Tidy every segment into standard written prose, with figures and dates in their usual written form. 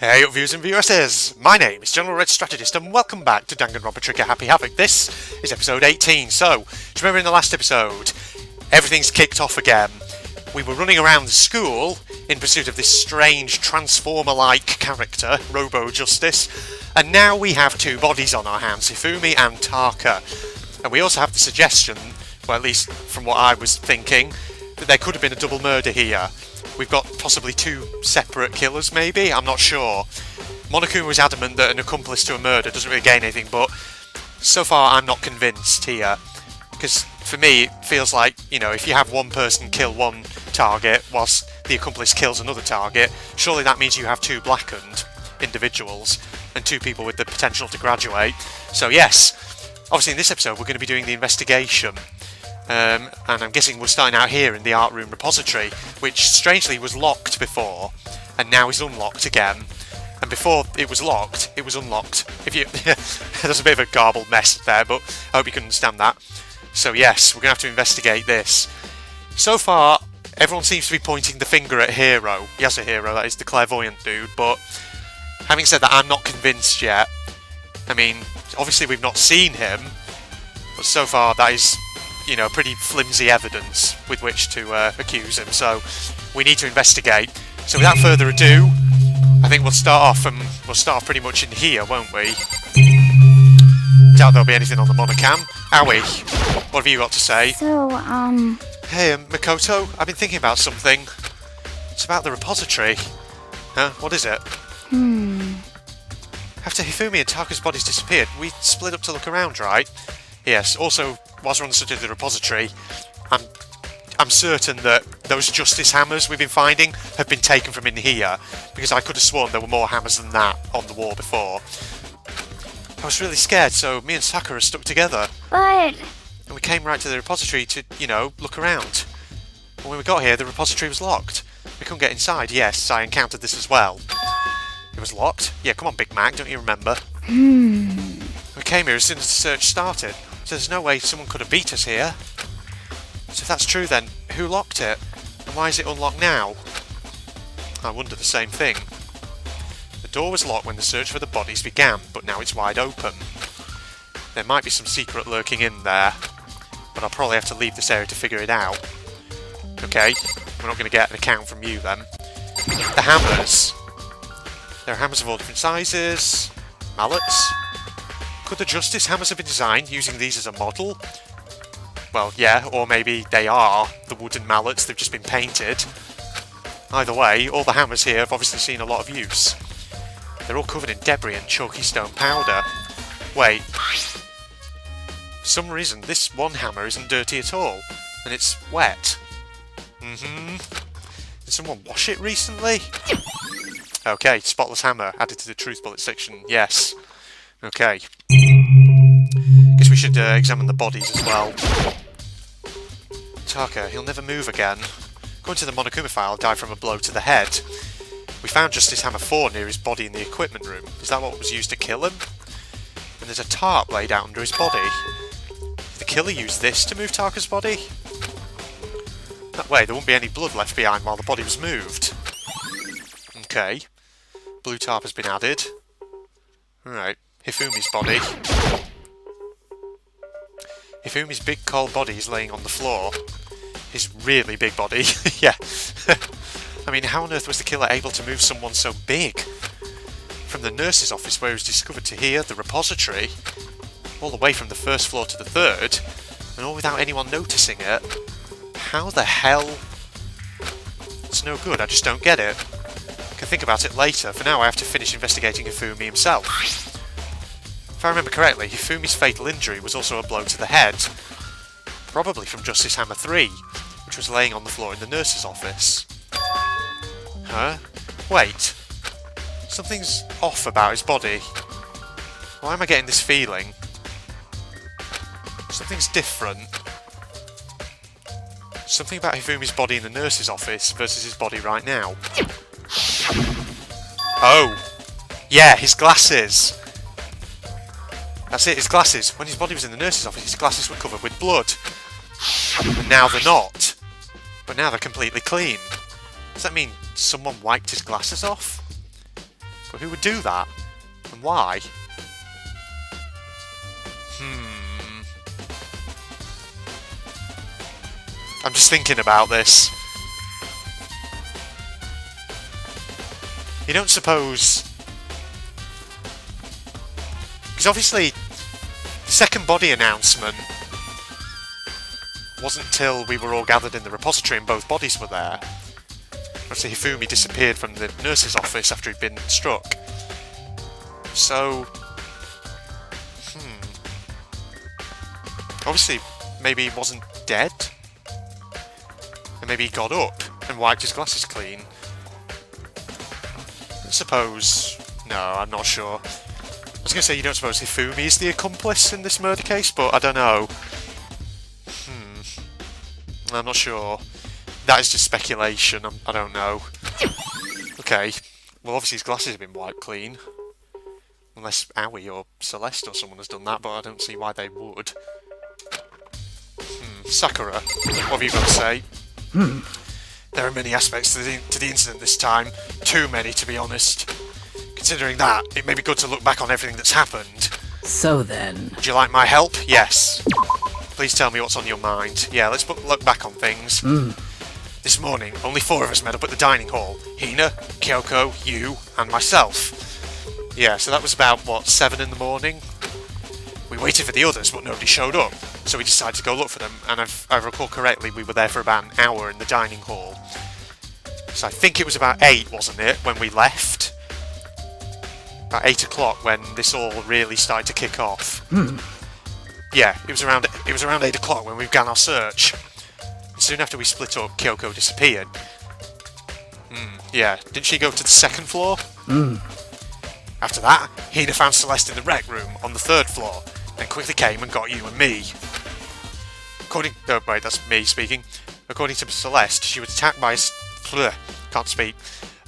Hey up viewers and viewesses, my name is General Red Strategist and welcome back to Danganronpa Trigger Happy Havoc. This is episode 18, so, do you remember in the last episode, everything's kicked off again. We were running around the school in pursuit of this strange Transformer-like character, Robo-Justice, and now we have two bodies on our hands, Hifumi and Taka. And we also have the suggestion, well at least from what I was thinking, that there could have been a double murder here. We've got possibly two separate killers, maybe? I'm not sure. Monokuma was adamant that an accomplice to a murder doesn't really gain anything, but so far I'm not convinced here. Because for me, it feels like, you know, if you have one person kill one target whilst the accomplice kills another target, surely that means you have two blackened individuals and two people with the potential to graduate. So yes, obviously in this episode we're going to be doing the investigation. And I'm guessing we're starting out here in the art room repository, which strangely was locked before, and now is unlocked again. And before it was locked, it was unlocked. If you, there's a bit of a garbled mess there, but I hope you can understand that. So yes, we're going to have to investigate this. So far, everyone seems to be pointing the finger at Hero. He has a hero, that is the clairvoyant dude, but having said that, I'm not convinced yet. I mean, obviously we've not seen him, but so far that is, you know, pretty flimsy evidence with which to accuse him, so we need to investigate. So without further ado, I think we'll start off pretty much in here, won't we? Doubt there'll be anything on the monocam. Owie, what have you got to say? So, Hey, Makoto, I've been thinking about something. It's about the repository. Huh? What is it? After Hifumi and Taka's bodies disappeared, we split up to look around, right? Yes, also, whilst we're on the subject of the repository, I'm certain that those justice hammers we've been finding have been taken from in here, because I could have sworn there were more hammers than that on the wall before. I was really scared, so me and Sakura stuck together. but And we came right to the repository to, you know, look around. And when we got here, the repository was locked. We couldn't get inside. Yes, I encountered this as well. It was locked? Yeah, come on, Big Mac, don't you remember? We came here as soon as the search started. So there's no way someone could have beat us here. So if that's true then, who locked it? And why is it unlocked now? I wonder the same thing. The door was locked when the search for the bodies began, but now it's wide open. There might be some secret lurking in there, but I'll probably have to leave this area to figure it out. Okay, we're not going to get an account from you then. The hammers. There are hammers of all different sizes. Mallets. Could the Justice hammers have been designed using these as a model? Well, yeah, or maybe they are the wooden mallets, they've just been painted. Either way, all the hammers here have obviously seen a lot of use. They're all covered in debris and chalky stone powder. Wait. For some reason, this one hammer isn't dirty at all, and it's wet. Did someone wash it recently? Okay, spotless hammer, added to the truth bullet section, yes. Okay. Guess we should examine the bodies as well. Taka, he'll never move again. According to the Monokuma file, died from a blow to the head. We found Justice Hammer 4 near his body in the equipment room. Is that what was used to kill him? And there's a tarp laid out under his body. Did the killer use this to move Taka's body? That way there won't be any blood left behind while the body was moved. Okay. Blue tarp has been added. Alright. Hifumi's body. Hifumi's big cold body is laying on the floor. His really big body. Yeah. I mean, how on earth was the killer able to move someone so big? From the nurse's office where he was discovered to here, the repository, all the way from the first floor to the third, and all without anyone noticing it. How the hell? It's no good, I just don't get it. I can think about it later. For now I have to finish investigating Hifumi himself. If I remember correctly, Hifumi's fatal injury was also a blow to the head. Probably from Justice Hammer 3, which was laying on the floor in the nurse's office. Huh? Wait. Something's off about his body. Why am I getting this feeling? Something's different. Something about Hifumi's body in the nurse's office versus his body right now. Oh! Yeah, his glasses! That's it, his glasses. When his body was in the nurse's office, his glasses were covered with blood. And now they're not. But now they're completely clean. Does that mean someone wiped his glasses off? But who would do that? And why? I'm just thinking about this. You don't suppose... Because obviously, the second body announcement wasn't till we were all gathered in the repository and both bodies were there. Obviously, Hifumi disappeared from the nurse's office after he'd been struck. So... Obviously, maybe he wasn't dead? And maybe he got up and wiped his glasses clean. I suppose... No, I'm not sure. I was going to say you don't suppose Hifumi is the accomplice in this murder case, but I don't know. I'm not sure. That is just speculation. I don't know. Okay. Well, obviously his glasses have been wiped clean. Unless Aoi or Celeste or someone has done that, but I don't see why they would. Sakura, what have you got to say? There are many aspects to the incident this time. Too many, to be honest. Considering that, it may be good to look back on everything that's happened. So then... Would you like my help? Yes. Please tell me what's on your mind. Yeah, let's look back on things. This morning, only 4 of us met up at the dining hall. Hina, Kyoko, you, and myself. Yeah, so that was about, what, 7 in the morning? We waited for the others, but nobody showed up. So we decided to go look for them, and if I recall correctly, we were there for about an hour in the dining hall. So I think it was about 8, wasn't it, when we left? About 8 o'clock when this all really started to kick off. Yeah, it was around 8 o'clock when we began our search. And soon after we split up, Kyoko disappeared. Yeah, didn't she go to the 2nd floor? After that, Hina found Celeste in the rec room on the 3rd floor, then quickly came and got you and me. Oh, wait, that's me speaking. According to Celeste, she was attacked by can't speak.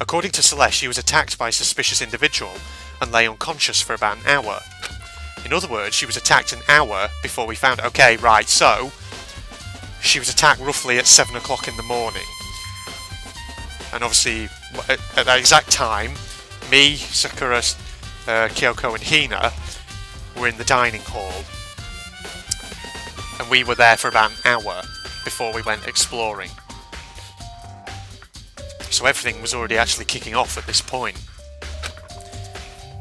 According to Celeste, she was attacked by a suspicious individual and lay unconscious for about an hour. In other words, she was attacked an hour before we found her. Okay, right, so she was attacked roughly at 7 o'clock in the morning. And obviously, at that exact time, me, Sakura, Kyoko and Hina were in the dining hall. And we were there for about an hour before we went exploring. So everything was already actually kicking off at this point.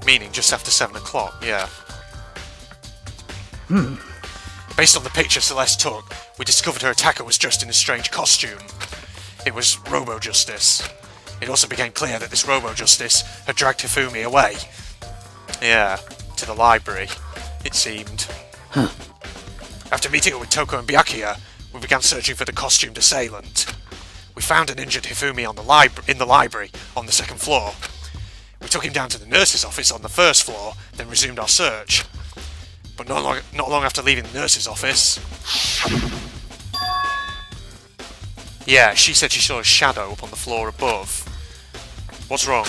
Meaning just after 7 o'clock, yeah. Based on the picture Celeste took, we discovered her attacker was dressed in a strange costume. It was Robo-Justice. It also became clear that this Robo-Justice had dragged Hifumi away. Yeah, to the library, it seemed. After meeting up with Toko and Byakuya, we began searching for the costumed assailant. We found an injured Hifumi in the library on the 2nd floor. We took him down to the nurse's office on the 1st floor, then resumed our search. But not long after leaving the nurse's office... Yeah, she said she saw a shadow up on the floor above. What's wrong?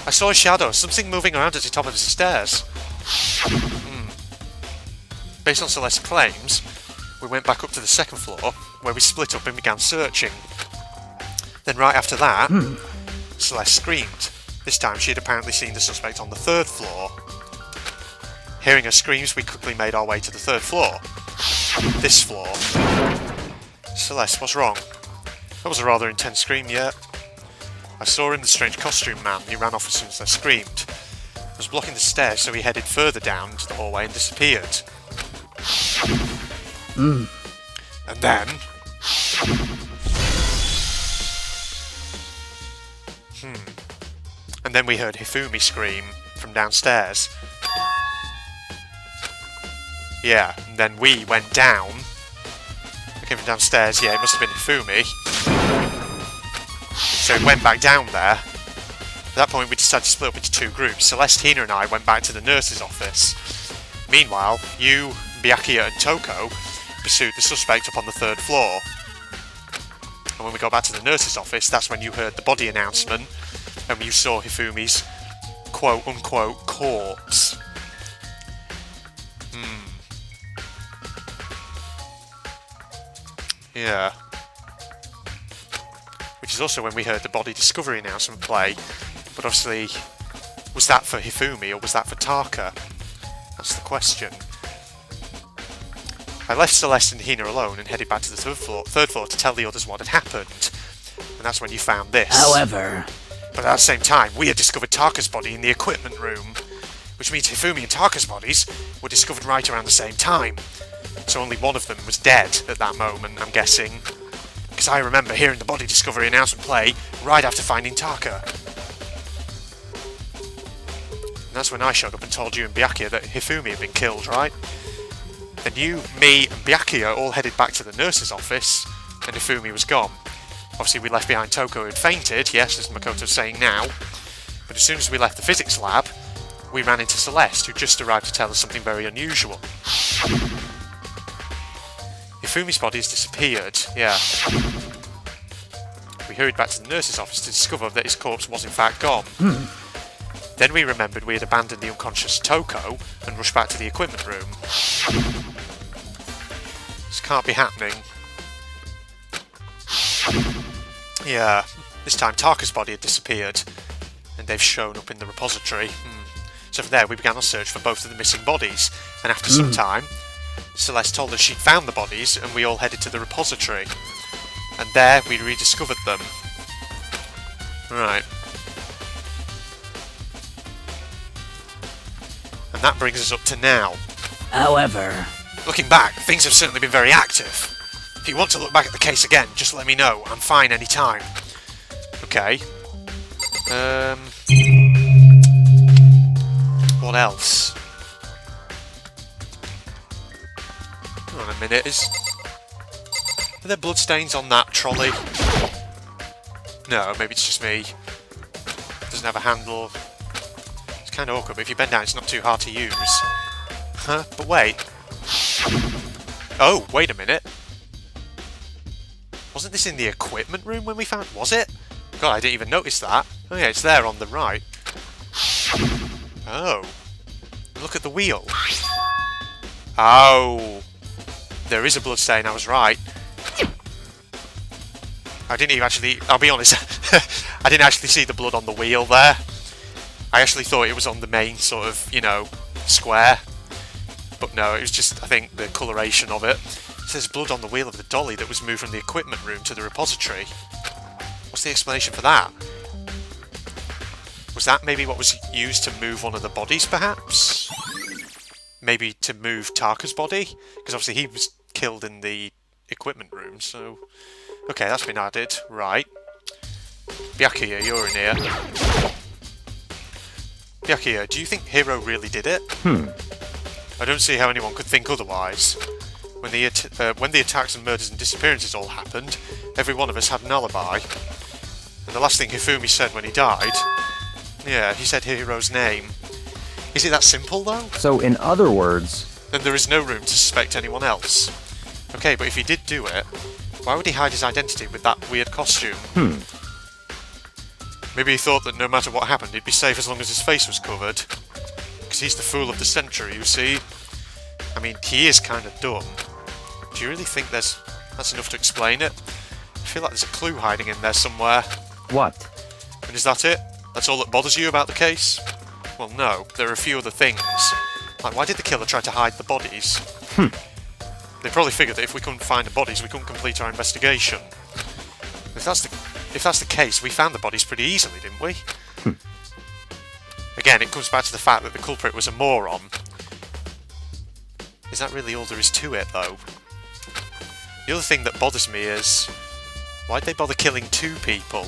I saw a shadow, something moving around at the top of the stairs. Based on Celeste's claims, we went back up to the 2nd floor, where we split up and began searching. Then right after that, Celeste screamed. This time she had apparently seen the suspect on the 3rd floor. Hearing her screams, we quickly made our way to the 3rd floor. This floor. Celeste, what's wrong? That was a rather intense scream, yeah. I saw him, the strange costume man. He ran off as soon as I screamed. I was blocking the stairs, so he headed further down to the hallway and disappeared. And then... And then we heard Hifumi scream from downstairs. Yeah, and then we went down. I came from downstairs, yeah, it must have been Hifumi. So we went back down there. At that point we decided to split up into 2 groups. Celeste, Hina and I went back to the nurse's office. Meanwhile, you, Byakuya and Toko pursued the suspect up on the 3rd floor. And when we got back to the nurse's office, that's when you heard the body announcement and you saw Hifumi's quote-unquote corpse. Yeah. Which is also when we heard the body discovery announcement play, but obviously for Hifumi, or was that for Taka? That's the question. I left Celeste and Hina alone and headed back to the third floor to tell the others what had happened. And that's when you found this. However... But at the same time, we had discovered Taka's body in the equipment room, which means Hifumi and Taka's bodies were discovered right around the same time. So only one of them was dead at that moment, I'm guessing. Because I remember hearing the body discovery announcement play right after finding Taka. And that's when I showed up and told you and Byakuya that Hifumi had been killed, right? Then you, me, and Byakuya all headed back to the nurse's office, and Hifumi was gone. Obviously we left behind Toko, who had fainted, yes, as Makoto's saying now. But as soon as we left the physics lab, we ran into Celeste, who just arrived to tell us something very unusual. Hifumi's body has disappeared, yeah. We hurried back to the nurse's office to discover that his corpse was in fact gone. Then we remembered we had abandoned the unconscious Toko and rushed back to the equipment room. This can't be happening. Yeah, this time Taka's body had disappeared, and they've shown up in the repository. So from there we began our search for both of the missing bodies, and after some time, Celeste told us she'd found the bodies, and we all headed to the repository. And there we rediscovered them. Right. And that brings us up to now. However... Looking back, things have certainly been very active. If you want to look back at the case again, just let me know. I'm fine any time. Okay. What else? Hang on a minute. Are there bloodstains on that trolley? No, maybe it's just me. Doesn't have a handle. It's kind of awkward, but if you bend down, it's not too hard to use. Huh? But wait. Oh, wait a minute. Wasn't this in the equipment room when we found... Was it? God, I didn't even notice that. Oh yeah, it's there on the right. Oh. Look at the wheel. Oh. There is a bloodstain, I was right. I didn't even actually... I'll be honest. I didn't actually see the blood on the wheel there. I actually thought it was on the main sort of, you know, square. But no, it was just, I think, the coloration of it. It says blood on the wheel of the dolly that was moved from the equipment room to the repository. What's the explanation for that? Was that maybe what was used to move one of the bodies, perhaps? Maybe to move Taka's body? Because obviously he was killed in the equipment room, so... Okay, that's been added. Right. Byakuya, you're in here. Byakuya, do you think Hiro really did it? I don't see how anyone could think otherwise. When the attacks and murders and disappearances all happened, every one of us had an alibi. And the last thing Hifumi said when he died... Yeah, he said Hiro's name. Is it that simple, though? So, in other words... Then there is no room to suspect anyone else. Okay, but if he did do it, why would he hide his identity with that weird costume? Maybe he thought that no matter what happened, he'd be safe as long as his face was covered. Because he's the fool of the century, you see. I mean, he is kind of dumb. Do you really think that's enough to explain it? I feel like there's a clue hiding in there somewhere. What? And is that it? That's all that bothers you about the case? Well, no. There are a few other things. Like, why did the killer try to hide the bodies? They probably figured that if we couldn't find the bodies, we couldn't complete our investigation. If that's the case, we found the bodies pretty easily, didn't we? Again, it comes back to the fact that the culprit was a moron. Is that really all there is to it, though? The other thing that bothers me is... Why'd they bother killing two people?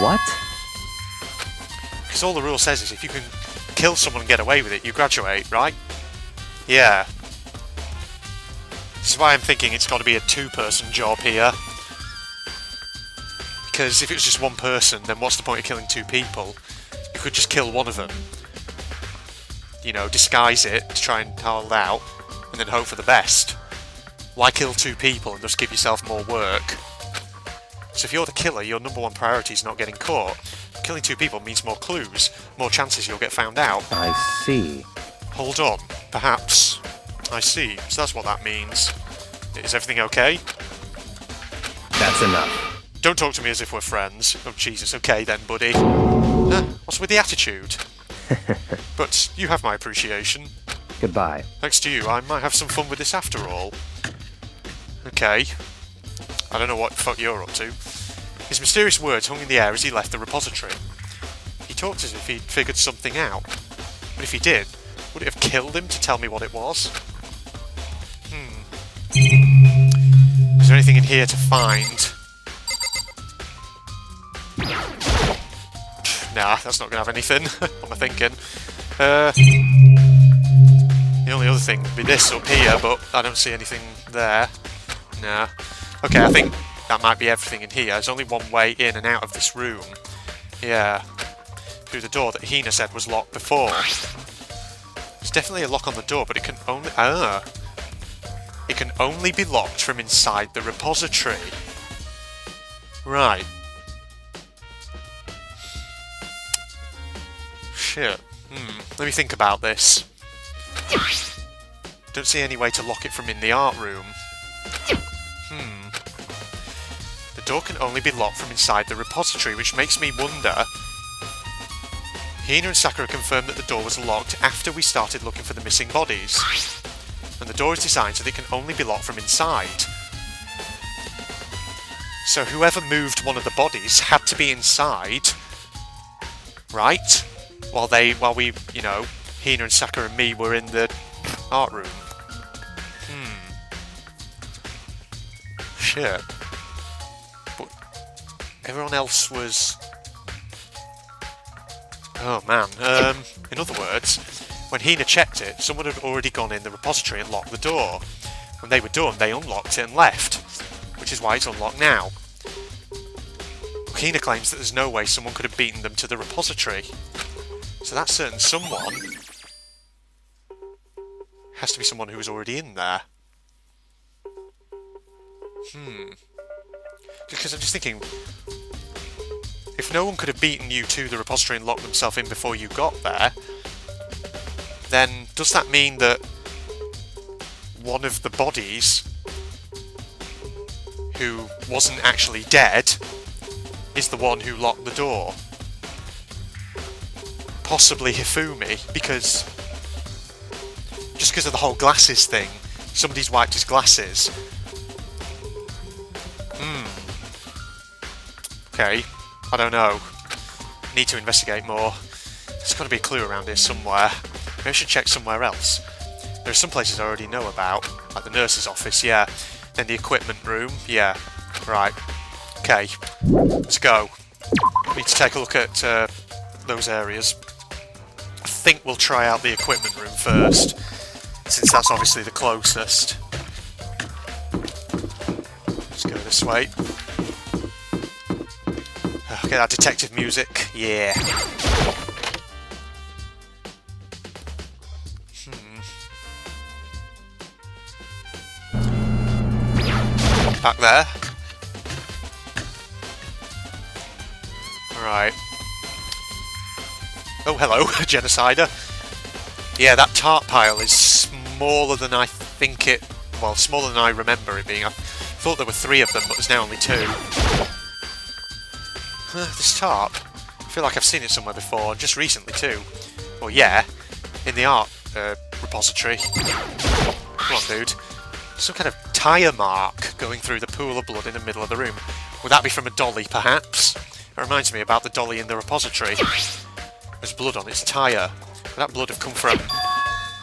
What? Because all the rule says is if you can kill someone and get away with it, you graduate, right? Yeah. This is why I'm thinking it's got to be a two-person job here. Because if it was just one person, then what's the point of killing two people? You could just kill one of them. You know, disguise it to try and hold out, and then hope for the best. Why kill two people and just give yourself more work? So if you're the killer, your number one priority is not getting caught. Killing two people means more clues, more chances you'll get found out. I see. Hold on, perhaps. I see, so that's what that means. Is everything okay? That's enough. Don't talk to me as if we're friends. Oh Jesus, okay then, buddy. What's with the attitude? But you have my appreciation. Goodbye. Thanks to you, I might have some fun with this after all. Okay. I don't know what the fuck you're up to. His mysterious words hung in the air as he left the repository. He talked as if he'd figured something out. But if he did, would it have killed him to tell me what it was? Is there anything in here to find? Nah, that's not going to have anything. What am I thinking? The only other thing would be this up here, but I don't see anything there. Nah. Okay, I think that might be everything in here. There's only one way in and out of this room. Yeah. Through the door that Hina said was locked before. There's definitely a lock on the door, but it can only... It can only be locked from inside the repository. Right. Shit. Let me think about this. Don't see any way to lock it from in the art room. The door can only be locked from inside the repository, which makes me wonder... Hina and Sakura confirmed that the door was locked after we started looking for the missing bodies. And the door is designed so that it can only be locked from inside. So whoever moved one of the bodies had to be inside, right? While we, you know, Hina and Sakura and me were in the art room. Shit. But everyone else was... Oh man. In other words, when Hina checked it, someone had already gone in the repository and locked the door. When they were done, they unlocked it and left, which is why it's unlocked now. Hina claims that there's no way someone could have beaten them to the repository. So that certain someone has to be someone who was already in there. Because I'm just thinking, if no one could have beaten you to the repository and locked themselves in before you got there, then does that mean that one of the bodies who wasn't actually dead is the one who locked the door? Possibly Hifumi, because... just because of the whole glasses thing. Somebody's wiped his glasses. Okay, I don't know. Need to investigate more. There's got to be a clue around here somewhere. Maybe I should check somewhere else. There are some places I already know about, like the nurse's office, yeah. Then the equipment room, yeah. Right. Okay, let's go. Need to take a look at those areas. I think we'll try out the equipment room first, since that's obviously the closest. Let's go this way. Get that detective music, yeah. Back there. Right. Oh, hello, Genocider. Yeah, that tart pile is smaller than I think it... well, smaller than I remember it being. I thought there were 3 of them, but there's now only 2. This tarp. I feel like I've seen it somewhere before, and just recently too. Well, yeah, in the art repository. Come on, dude. Some kind of tyre mark going through the pool of blood in the middle of the room. Would that be from a dolly, perhaps? It reminds me about the dolly in the repository. There's blood on its tyre. Would that blood have come from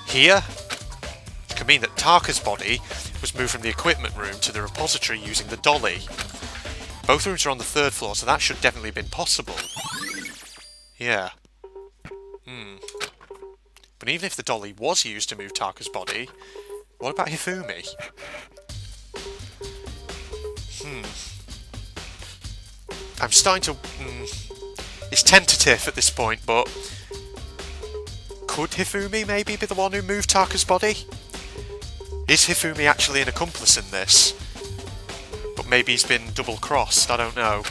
here? Which could mean that Tarka's body was moved from the equipment room to the repository using the dolly. Both rooms are on the 3rd floor, so that should definitely have been possible. Yeah. But even if the dolly was used to move Tarka's body, what about Hifumi? I'm starting to... it's tentative at this point, but... could Hifumi maybe be the one who moved Tarka's body? Is Hifumi actually an accomplice in this? But maybe he's been double-crossed, I don't know.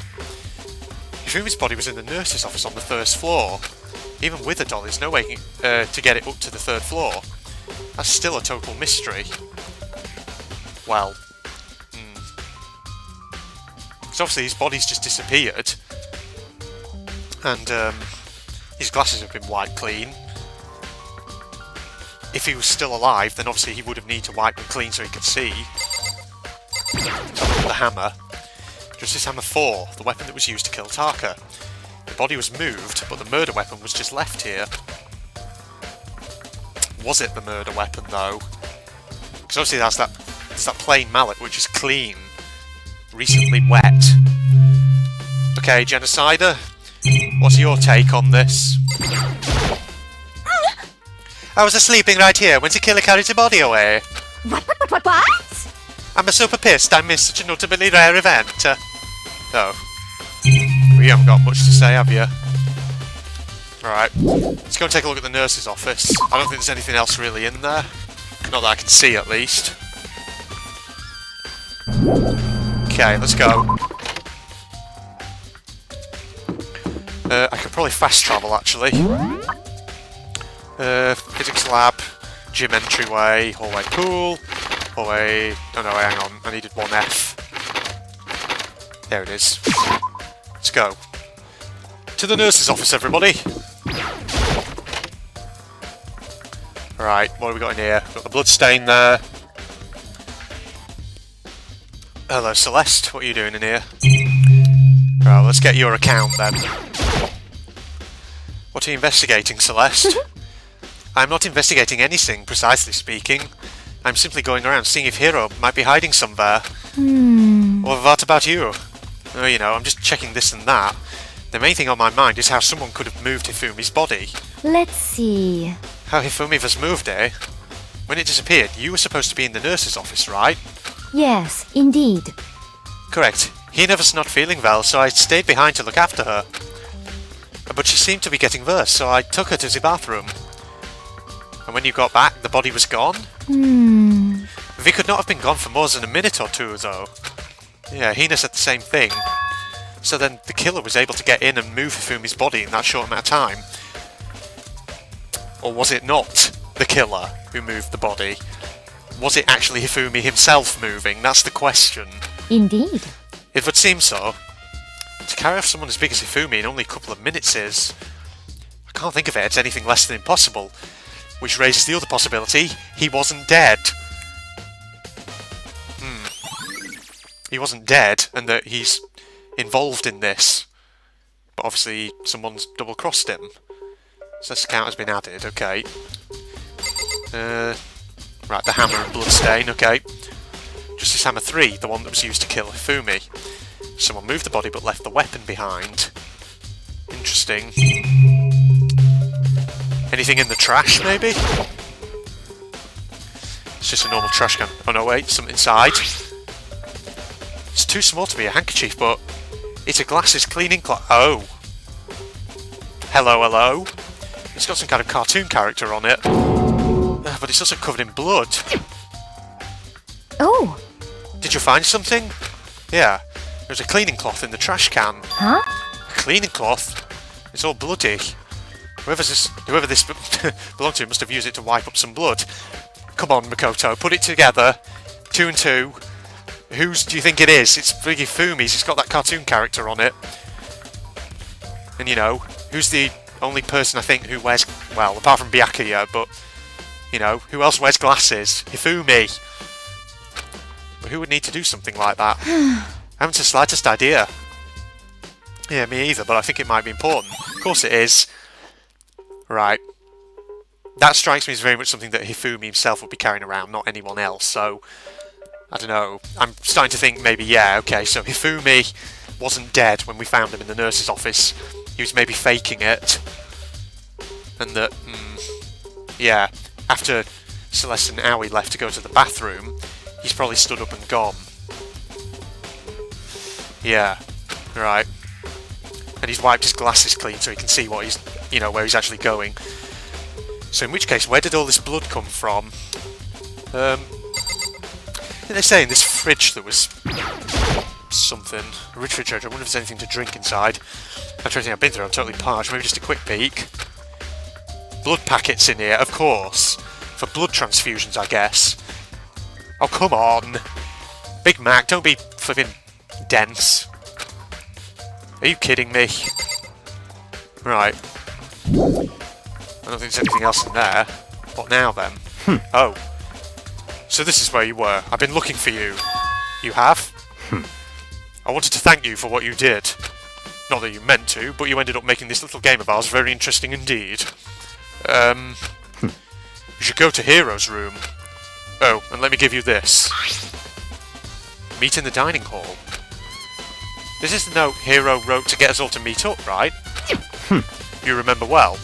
Hifumi's body was in the nurse's office on the 1st floor. Even with a dolly, there's no way to get it up to the 3rd floor. That's still a total mystery. Well... because obviously his body's just disappeared. And, His glasses have been wiped clean. If he was still alive, then obviously he would have needed to wipe them clean so he could see. So look at the hammer. Justice Hammer 4, the weapon that was used to kill Taka. The body was moved, but the murder weapon was just left here. Was it the murder weapon, though? Because obviously there's that plain mallet, which is clean. Recently wet. Okay, Genocider, what's your take on this? I was sleeping right here when the killer carried the body away. What? I'm super pissed I missed such a notably rare event. Oh. Well, you haven't got much to say, have you? Alright, let's go and take a look at the nurse's office. I don't think there's anything else really in there. Not that I can see, at least. Okay, let's go. I could probably fast travel, actually. Physics lab, gym entryway, hallway pool, hallway... Oh no, hang on, I needed one F. There it is. Let's go. To the nurse's office, everybody! Right, what have we got in here? Got the blood stain there. Hello, Celeste, what are you doing in here? Right, let's get your account then. What are you investigating, Celeste? I'm not investigating anything, precisely speaking. I'm simply going around seeing if Hero might be hiding somewhere. Or what about you? Oh, you know, I'm just checking this and that. The main thing on my mind is how someone could have moved Hifumi's body. Let's see. How Hifumi was moved, eh? When it disappeared, you were supposed to be in the nurse's office, right? Yes, indeed. Correct. Hina was not feeling well, so I stayed behind to look after her. But she seemed to be getting worse, so I took her to the bathroom. And when you got back, the body was gone? We could not have been gone for more than a minute or two, though. Yeah, Hina said the same thing. So then the killer was able to get in and move Hifumi's body in that short amount of time. Or was it not the killer who moved the body? Was it actually Hifumi himself moving? That's the question. Indeed. It would seem so. To carry off someone as big as Hifumi in only a couple of minutes is... I can't think of it as anything less than impossible. Which raises the other possibility, he wasn't dead. He wasn't dead, and that he's involved in this. But obviously, someone's double-crossed him. So this account has been added, okay. Right, the hammer and bloodstain, okay. Justice Hammer 3, the one that was used to kill Hifumi. Someone moved the body but left the weapon behind. Interesting. Anything in the trash, maybe? It's just a normal trash can. Oh no, wait, something inside. It's too small to be a handkerchief, but it's a glasses cleaning cloth. Oh. Hello, hello. It's got some kind of cartoon character on it. But it's also covered in blood. Oh. Did you find something? Yeah. There's a cleaning cloth in the trash can. Huh? A cleaning cloth? It's all bloody. Whoever this belonged to must have used it to wipe up some blood. Come on, Makoto, put it together. 2 and 2. Whose do you think it is? It's Biggie Fumi's. It's got that cartoon character on it. And you know, who's the only person I think who wears... Well, apart from Byakuya, but... You know, who else wears glasses? Hifumi. But who would need to do something like that? I haven't the slightest idea. Yeah, me either, but I think it might be important. Of course it is. Right. That strikes me as very much something that Hifumi himself would be carrying around, not anyone else, so... I don't know. I'm starting to think maybe, yeah, okay, so Hifumi wasn't dead when we found him in the nurse's office. He was maybe faking it. And that, yeah, after Celeste and Aoi left to go to the bathroom, he's probably stood up and gone. Yeah, right. And he's wiped his glasses clean so he can see what he's, you know, where he's actually going. So in which case, where did all this blood come from? They say in this fridge there was something. A refrigerator. I wonder if there's anything to drink inside. After everything I've been through, I'm totally parched. Maybe just a quick peek. Blood packets in here, of course. For blood transfusions, I guess. Oh, come on. Big Mac, don't be flipping dense. Are you kidding me? Right. I don't think there's anything else in there. What now, then? Oh. So this is where you were. I've been looking for you. You have? I wanted to thank you for what you did. Not that you meant to, but you ended up making this little game of ours very interesting indeed. You should go to Hero's room. Oh, and let me give you this. Meet in the dining hall. This is the note Hero wrote to get us all to meet up, right? You remember well.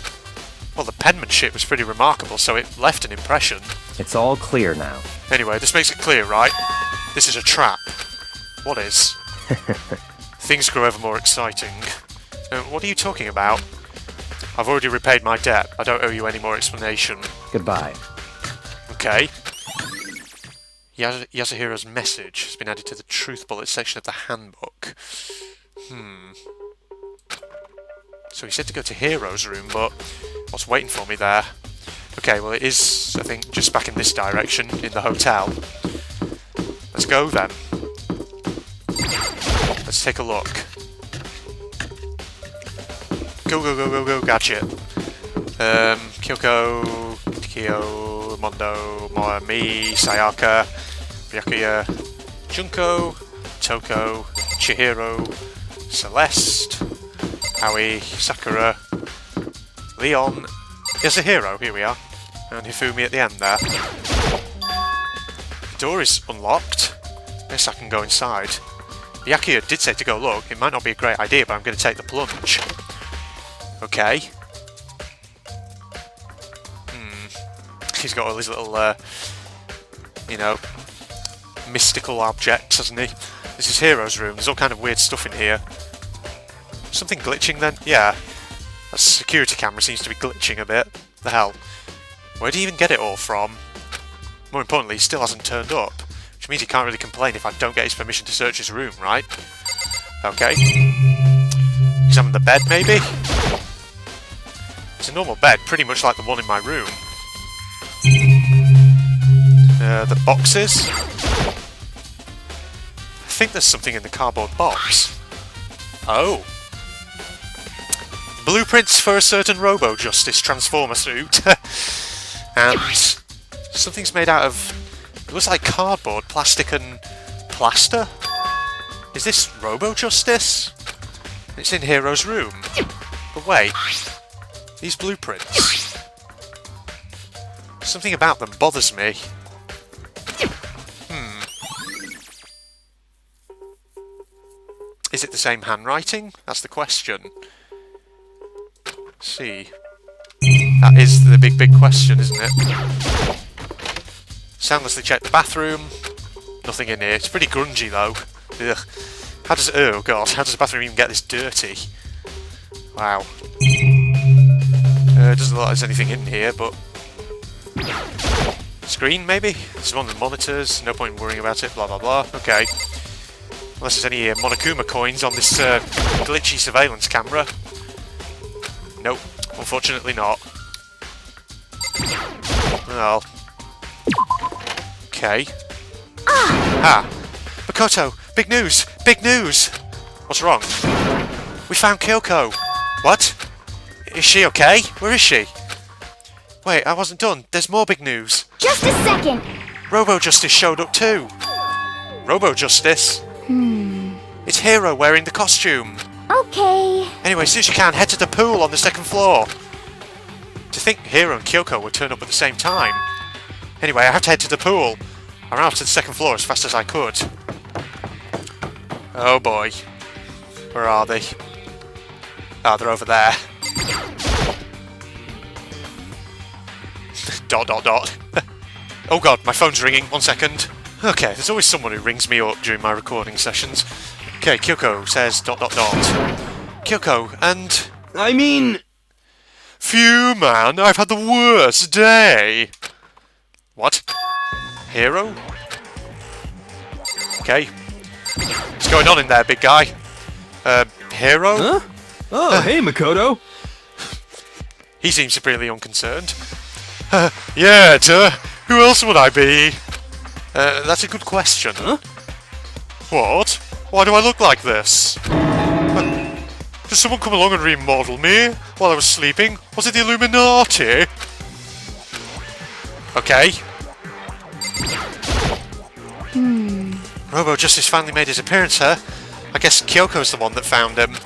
Well, the penmanship was pretty remarkable, so it left an impression. It's all clear now. Anyway, this makes it clear, right? This is a trap. What is? Things grow ever more exciting. What are you talking about? I've already repaid my debt. I don't owe you any more explanation. Goodbye. Okay. Yasuhiro's message has been added to the truth bullet section of the handbook. So he said to go to Hero's room, but what's waiting for me there? Okay, well it is, I think, just back in this direction, in the hotel. Let's go then. Let's take a look. Go, go, go, go, go, gadget. Kyoko, Kyo, Mondo, Mi, Sayaka, Byakuya, Junko, Toko, Chihiro, Celeste, Aoi, Sakura, Leon, Yasuhiro, here we are, and Hifumi at the end there. The door is unlocked. Guess I can go inside. Byakuya did say to go look. It might not be a great idea, but I'm going to take the plunge. Okay. He's got all his little, you know, mystical objects, hasn't he? This is Hero's room. There's all kind of weird stuff in here. Something glitching then? Yeah. That security camera seems to be glitching a bit. The hell? Where do you even get it all from? More importantly, he still hasn't turned up. Which means he can't really complain if I don't get his permission to search his room, right? Okay. Examine the bed, maybe? It's a normal bed, pretty much like the one in my room. The boxes? I think there's something in the cardboard box. Oh. Blueprints for a certain Robo-Justice Transformer suit. And something's made out of... It looks like cardboard, plastic and plaster? Is this Robo-Justice? It's in Hero's room. But wait. These blueprints. Something about them bothers me. Is it the same handwriting? That's the question. Let's see. That is the big question, isn't it? Soundlessly check the bathroom. Nothing in here. It's pretty grungy though. Ugh. How does... Oh god, how does the bathroom even get this dirty? Wow. Doesn't look like there's anything in here, but... Screen, maybe? This is one of the monitors. No point in worrying about it. Blah, blah, blah. Okay. Unless there's any Monokuma coins on this glitchy surveillance camera. Nope. Unfortunately not. Well. Okay. Ah! Makoto! Big news! Big news! What's wrong? We found Kyoko! What? Is she okay? Where is she? Wait, I wasn't done. There's more big news. Just a second. Robo-Justice showed up too. Robo-Justice? It's Hero wearing the costume. Okay. Anyway, as soon as you can, head to the pool on the second floor. To think Hero and Kyoko would turn up at the same time. Anyway, I have to head to the pool. I ran out to the second floor as fast as I could. Oh boy. Where are they? Ah, they're over there. Dot dot dot. Oh god, my phone's ringing. 1 second. Okay, there's always someone who rings me up during my recording sessions. Okay, Kyoko says dot dot dot. Kyoko, and... I mean... Phew, man, I've had the worst day. What? Hero? Okay. What's going on in there, big guy? Hero? Huh? Oh, hey, Makoto. He seems supremely unconcerned. Yeah, duh. Who else would I be? That's a good question. Huh? What? Why do I look like this? Did someone come along and remodel me while I was sleeping? Was it the Illuminati? Okay. Robo-Justice finally made his appearance here. I guess Kyoko's the one that found him.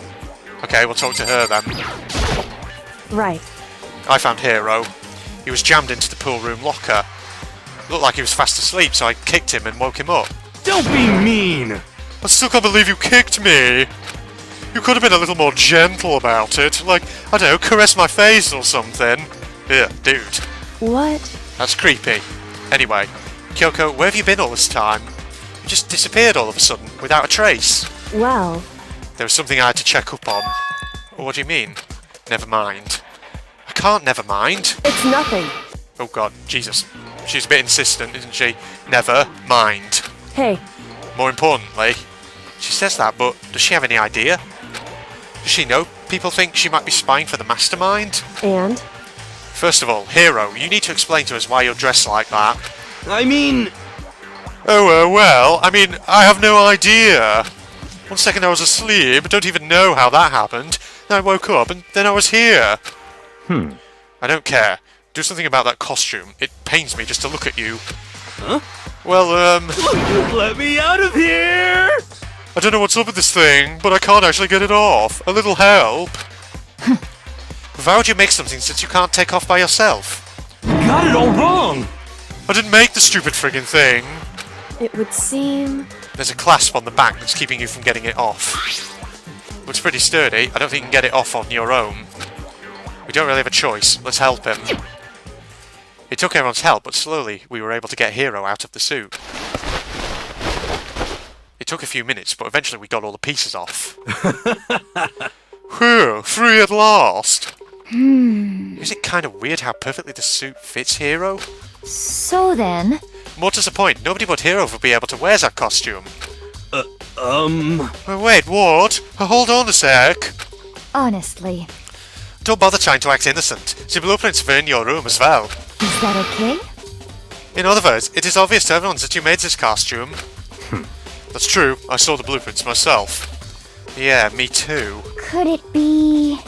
Okay, we'll talk to her then. Right. I found Hero. He was jammed into the pool room locker. Looked like he was fast asleep, so I kicked him and woke him up. Don't be mean! I still can't believe you kicked me! You could have been a little more gentle about it. Like, I don't know, caress my face or something. Yeah, dude. What? That's creepy. Anyway, Kyoko, where have you been all this time? You just disappeared all of a sudden, without a trace. Well, There was something I had to check up on. What do you mean? Never mind. I can't never mind. it's nothing. Oh god, Jesus. She's a bit insistent, isn't she? Never mind. Hey, More importantly, she says that, but does she have any idea? Does she know people think she might be spying for the mastermind? and? First of all, Hero, you need to explain to us why you're dressed like that. I mean, Oh, well, I mean, I have no idea. One second I was asleep, don't even know how that happened. Then I woke up, and then I was here. I don't care. Do something about that costume. It pains me just to look at you. Huh? Well, let me out of here! I don't know what's up with this thing, but I can't actually get it off. A little help. Why would you make something since you can't take off by yourself? Got it all wrong! I didn't make the stupid friggin' thing. It would seem... There's a clasp on the back that's keeping you from getting it off. Looks pretty sturdy. I don't think you can get it off on your own. We don't really have a choice. Let's help him. It took everyone's help, but slowly we were able to get Hero out of the suit. It took a few minutes, but eventually we got all the pieces off. Whew, free at last! Is it kind of weird how perfectly the suit fits Hero? So then, More to the point, nobody but Hero would be able to wear that costume. Wait, what? Hold on a sec. honestly, Don't bother trying to act innocent. The blueprints were in your room as well. is that okay? In other words, it is obvious to everyone that you made this costume. That's true, I saw the blueprints myself. Yeah, me too. Could it be...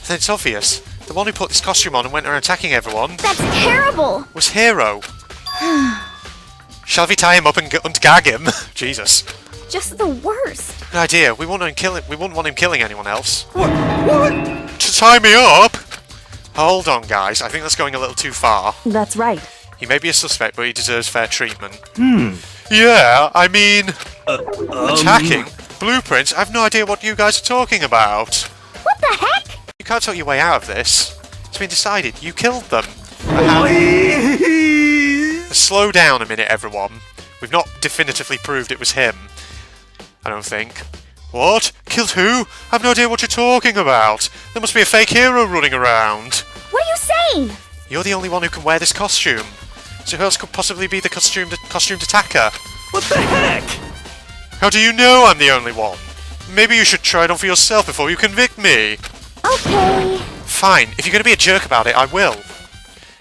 Then it's obvious. The one who put this costume on and went around attacking everyone That's terrible! was Hero. Shall we tie him up and gag him? Jesus. Just the worst. Good idea. We wouldn't want him killing anyone else. What? To tie me up? Hold on, guys. I think that's going a little too far. That's right. He may be a suspect, but he deserves fair treatment. Yeah, I mean... attacking? Blueprints? I have no idea what you guys are talking about. What the heck? You can't talk your way out of this. It's been decided. You killed them. Please! Slow down a minute, everyone. We've not definitively proved it was him. I don't think. What? Killed who? I've no idea what you're talking about. There must be a fake hero running around. What are you saying? You're the only one who can wear this costume. So who else could possibly be the costumed attacker? What the heck? How do you know I'm the only one? Maybe you should try it on for yourself before you convict me. Okay. Fine. If you're going to be a jerk about it, I will.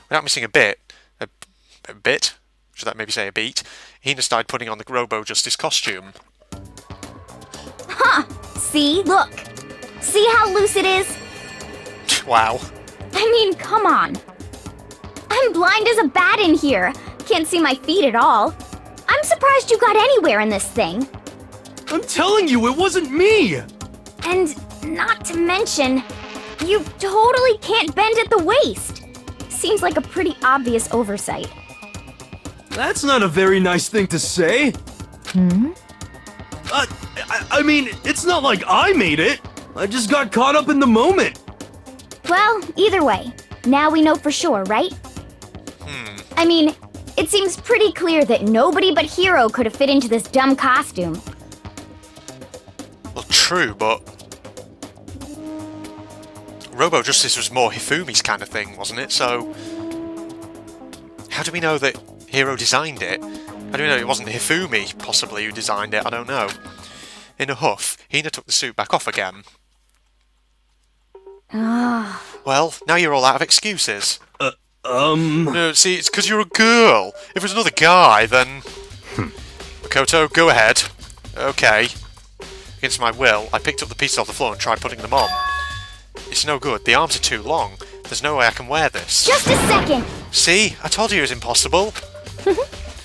Without missing a bit. A bit? Should that maybe say a beat? Hina started putting on the Robo-Justice costume. See? Look. See how loose it is? Wow. I mean, come on. I'm blind as a bat in here. Can't see my feet at all. I'm surprised you got anywhere in this thing. I'm telling you, it wasn't me! And not to mention, you totally can't bend at the waist. Seems like a pretty obvious oversight. That's not a very nice thing to say. I mean, it's not like I made it. I just got caught up in the moment. Well, either way, now we know for sure, right? I mean, it seems pretty clear that nobody but Hero could have fit into this dumb costume. Well, true, but... Robo-Justice was more Hifumi's kind of thing, wasn't it? So... how do we know that Hero designed it? How do we know it wasn't Hifumi, possibly, who designed it? I don't know. In a huff, Hina took the suit back off again. Well, now you're all out of excuses. No, see, it's because you're a girl. If it was another guy, then... Makoto, go ahead. Okay. Against my will, I picked up the pieces off the floor and tried putting them on. It's no good. The arms are too long. There's no way I can wear this. Just a second! See? I told you it was impossible.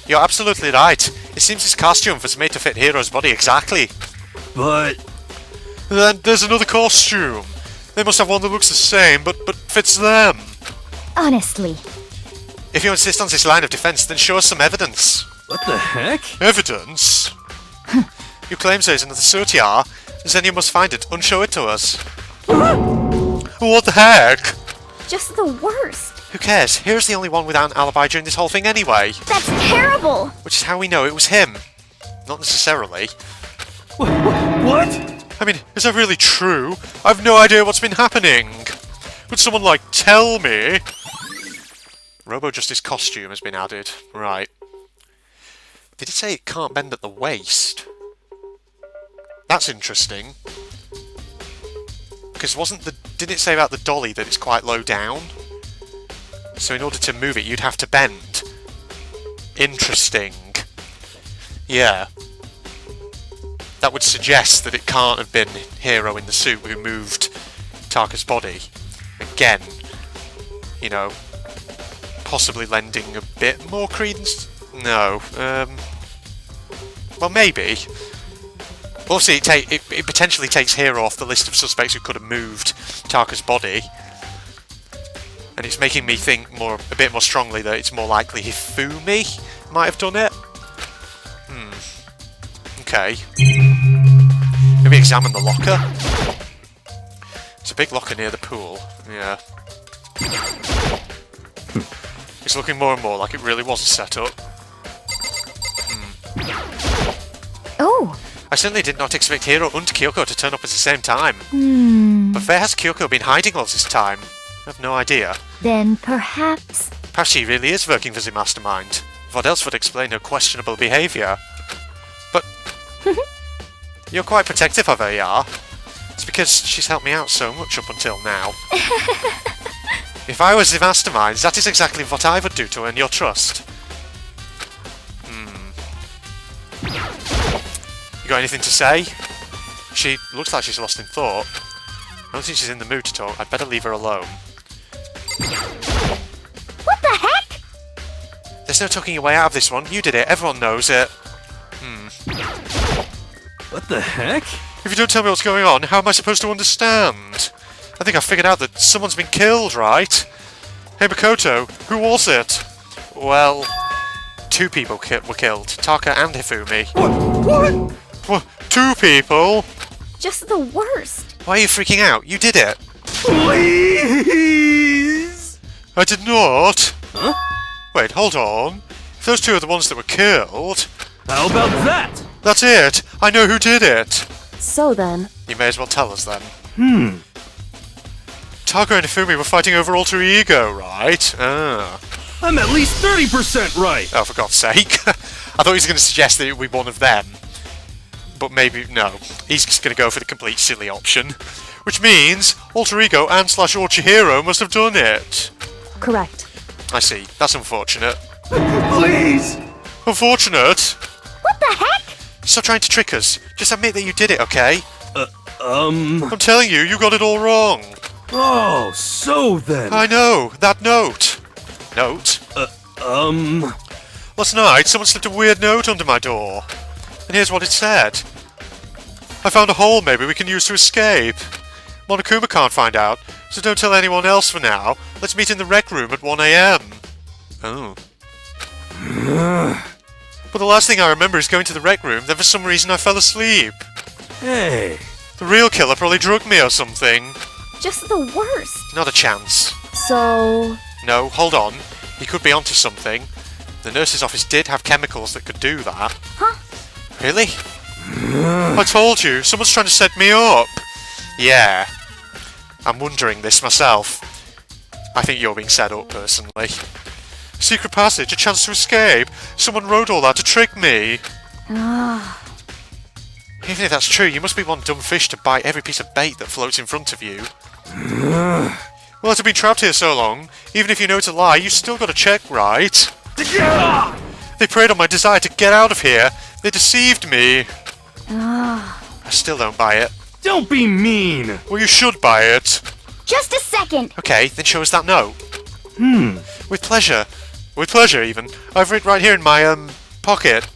You're absolutely right. It seems this costume was made to fit Hiro's body exactly. But... Then there's another costume. They must have one that looks the same, but fits them. Honestly. If you insist on this line of defense, then show us some evidence. what the heck? Evidence? You claim there is another Sotiar, then you must find it and show it to us. What the heck? Just the worst. Who cares? Hero's the only one without an alibi during this whole thing anyway. That's terrible! Which is how we know it was him. Not necessarily. What? I mean, is that really true? I've no idea what's been happening. Could someone, like, tell me? Robo-Justice costume has been added. Right. Did it say it can't bend at the waist? That's interesting. Because didn't it say about the dolly that it's quite low down? So in order to move it, you'd have to bend. Interesting. Yeah. That would suggest that it can't have been Hiro in the suit who moved Taka's body. Again, you know, possibly lending a bit more credence. No. Well, maybe. Also, it potentially takes Hiro off the list of suspects who could have moved Taka's body. And it's making me think a bit more strongly that it's more likely Hifumi might have done it. Okay. Maybe examine the locker. It's a big locker near the pool. Yeah. It's looking more and more like it really was a setup. Oh! I certainly did not expect Hiro and Kyoko to turn up at the same time. But where has Kyoko been hiding all this time? I have no idea. Then perhaps... Perhaps she really is working for the mastermind. What else would explain her questionable behaviour? But... You're quite protective of her, yeah? It's because she's helped me out so much up until now. If I was the mastermind, that is exactly what I would do to earn your trust. You got anything to say? She looks like she's lost in thought. I don't think she's in the mood to talk. I'd better leave her alone. What the heck? There's no talking your way out of this one. You did it. Everyone knows it. What the heck? If you don't tell me what's going on, how am I supposed to understand? I think I figured out that someone's been killed, right? Hey, Makoto, who was it? Well, 2 people were killed. Taka and Hifumi. What? What? 2 people? Just the worst. Why are you freaking out? You did it. Please? I did not. Huh? Wait, hold on. If those 2 are the ones that were killed... How about that? That's it! I know who did it! So then, You may as well tell us then. Taka and Hifumi were fighting over alter ego, right? Ah. I'm at least 30% right. Oh, for God's sake. I thought he was going to suggest that it would be one of them. But maybe, no. He's just going to go for the complete silly option. Which means alter ego and / Hero must have done it. correct. I see. That's unfortunate. Please? Unfortunate? What the heck? Stop trying to trick us. Just admit that you did it, okay? I'm telling you, you got it all wrong. Oh, so then. I know. That note. Note? Last night, someone slipped a weird note under my door. And here's what it said. I found a hole maybe we can use to escape. Monokuma can't find out, so don't tell anyone else for now. Let's meet in the rec room at 1 AM. Oh. But the last thing I remember is going to the rec room, then for some reason I fell asleep. Hey. The real killer probably drugged me or something. Just the worst. Not a chance. So, No, hold on. He could be onto something. The nurse's office did have chemicals that could do that. Huh? Really? I told you, someone's trying to set me up. Yeah. I'm wondering this myself. I think you're being set up, personally. Secret passage, a chance to escape. Someone wrote all that to trick me. Even if that's true, you must be one dumb fish to bite every piece of bait that floats in front of you. Well, to be trapped here so long, even if you know it's a lie, you still got to check, right? They preyed on my desire to get out of here. They deceived me. I still don't buy it. Don't be mean! Well, you should buy it. Just a second. Okay, then show us that note. With pleasure. With pleasure, even. I've it right here in my, pocket.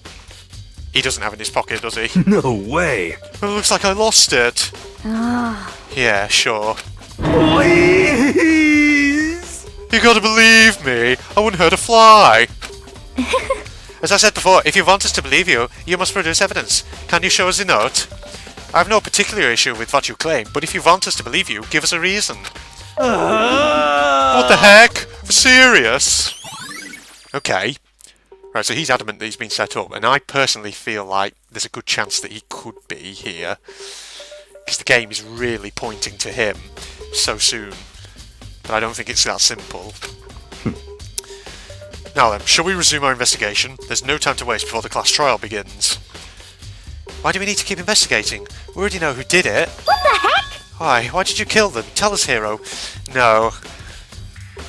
He doesn't have it in his pocket, does he? No way! Well, it looks like I lost it. Yeah, sure. Please! You gotta believe me. I wouldn't hurt a fly. As I said before, if you want us to believe you, you must produce evidence. Can you show us the note? I have no particular issue with what you claim, but if you want us to believe you, give us a reason. What the heck? For serious? Okay. Right, so he's adamant that he's been set up, and I personally feel like there's a good chance that he could be here. Because the game is really pointing to him so soon. But I don't think it's that simple. Now then, shall we resume our investigation? There's no time to waste before the class trial begins. Why do we need to keep investigating? We already know who did it. What the heck? Why? Why did you kill them? Tell us, hero. No.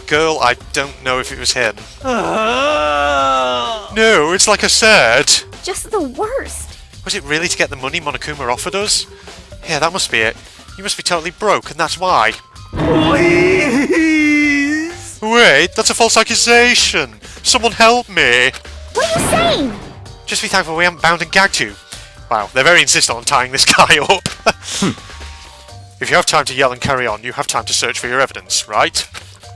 Girl, I don't know if it was him. No, it's like I said. Just the worst. Was it really to get the money Monokuma offered us? Yeah, that must be it. You must be totally broke, and that's why. Please! Wait, that's a false accusation. Someone help me. What are you saying? Just be thankful we haven't bound and gagged you. Wow, they're very insistent on tying this guy up. If you have time to yell and carry on, you have time to search for your evidence, right?